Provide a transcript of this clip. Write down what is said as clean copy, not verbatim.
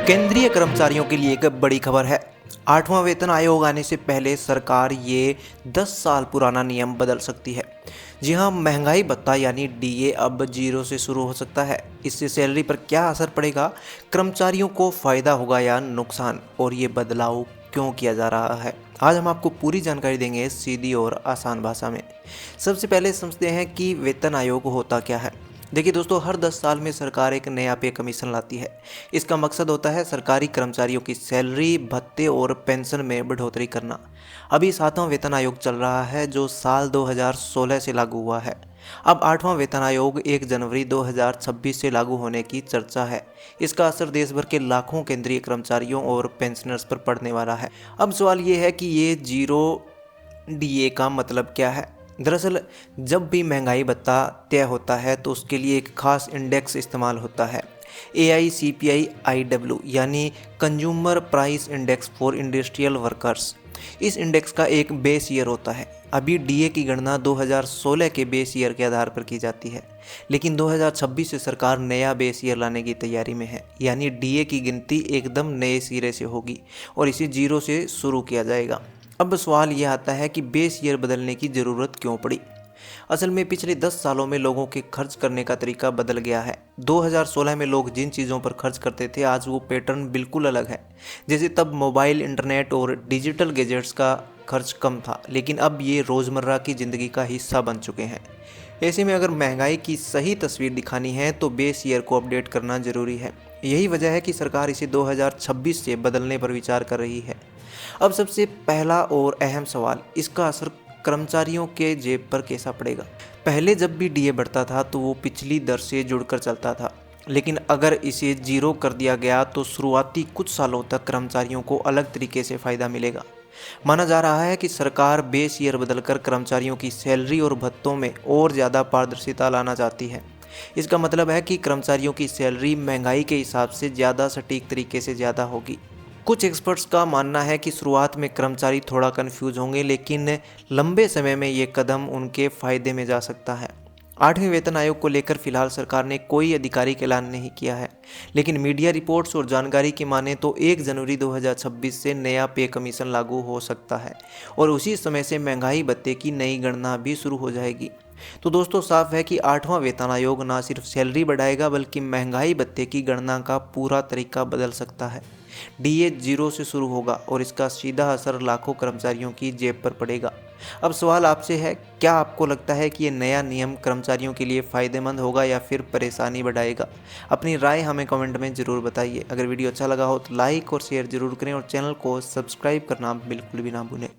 केंद्रीय कर्मचारियों के लिए एक बड़ी खबर है। 8वां वेतन आयोग आने से पहले सरकार ये 10 साल पुराना नियम बदल सकती है। जी हाँ, महंगाई भत्ता यानी डीए अब 0 से शुरू हो सकता है। इससे सैलरी पर क्या असर पड़ेगा, कर्मचारियों को फ़ायदा होगा या नुकसान, और ये बदलाव क्यों किया जा रहा है, आज हम आपको पूरी जानकारी देंगे सीधी और आसान भाषा में। सबसे पहले समझते हैं कि वेतन आयोग होता क्या है। देखिए दोस्तों, हर 10 साल में सरकार एक नया पे कमीशन लाती है। इसका मकसद होता है सरकारी कर्मचारियों की सैलरी, भत्ते और पेंशन में बढ़ोतरी करना। अभी 7वां वेतन आयोग चल रहा है जो साल 2016 से लागू हुआ है। अब 8वां वेतन आयोग 1 जनवरी 2026 से लागू होने की चर्चा है। इसका असर देश भर के लाखों केंद्रीय कर्मचारियों और पेंशनर्स पर पड़ने वाला है। अब सवाल ये है कि ये जीरो डीए का मतलब क्या है। दरअसल जब भी महंगाई भत्ता तय होता है तो उसके लिए एक खास इंडेक्स इस्तेमाल होता है, AICPI-IW यानी consumer price index for industrial workers. इस इंडेक्स का एक बेस ईयर होता है। अभी डीए की गणना 2016 के बेस ईयर के आधार पर की जाती है, लेकिन 2026 से सरकार नया बेस ईयर लाने की तैयारी में है, यानी डीए की गिनती एकदम नए सिरे से होगी और इसे 0 से शुरू किया जाएगा। अब सवाल यह आता है कि बेस ईयर बदलने की ज़रूरत क्यों पड़ी। असल में पिछले 10 सालों में लोगों के खर्च करने का तरीका बदल गया है। 2016 में लोग जिन चीज़ों पर खर्च करते थे, आज वो पैटर्न बिल्कुल अलग है। जैसे तब मोबाइल, इंटरनेट और डिजिटल गैजेट्स का खर्च कम था, लेकिन अब ये रोज़मर्रा की ज़िंदगी का हिस्सा बन चुके हैं। ऐसे में अगर महंगाई की सही तस्वीर दिखानी है तो बेस ईयर को अपडेट करना ज़रूरी है। यही वजह है कि सरकार इसे 2026 से बदलने पर विचार कर रही है। अब सबसे पहला और अहम सवाल, इसका असर कर्मचारियों के जेब पर कैसा पड़ेगा। पहले जब भी डीए बढ़ता था तो वो पिछली दर से जुड़कर चलता था, लेकिन अगर इसे 0 कर दिया गया तो शुरुआती कुछ सालों तक कर्मचारियों को अलग तरीके से फ़ायदा मिलेगा। माना जा रहा है कि सरकार बेस ईयर बदलकर कर्मचारियों की सैलरी और भत्तों में और ज़्यादा पारदर्शिता लाना चाहती है। इसका मतलब है कि कर्मचारियों की सैलरी महंगाई के हिसाब से ज़्यादा सटीक तरीके से ज़्यादा होगी। कुछ एक्सपर्ट्स का मानना है कि शुरुआत में कर्मचारी थोड़ा कंफ्यूज होंगे, लेकिन लंबे समय में ये कदम उनके फ़ायदे में जा सकता है। 8वें वेतन आयोग को लेकर फिलहाल सरकार ने कोई आधिकारिक ऐलान नहीं किया है, लेकिन मीडिया रिपोर्ट्स और जानकारी की माने तो 1 जनवरी 2026 से नया पे कमीशन लागू हो सकता है और उसी समय से महंगाई भत्ते की नई गणना भी शुरू हो जाएगी। तो दोस्तों, साफ है कि 8वां वेतन आयोग ना सिर्फ सैलरी बढ़ाएगा बल्कि महंगाई भत्ते की गणना का पूरा तरीका बदल सकता है। डीए 0 से शुरू होगा और इसका सीधा असर लाखों कर्मचारियों की जेब पर पड़ेगा। अब सवाल आपसे है, क्या आपको लगता है कि ये नया नियम कर्मचारियों के लिए फ़ायदेमंद होगा या फिर परेशानी बढ़ाएगा? अपनी राय हमें कमेंट में ज़रूर बताइए। अगर वीडियो अच्छा लगा हो तो लाइक और शेयर ज़रूर करें और चैनल को सब्सक्राइब करना बिल्कुल भी ना भूलें।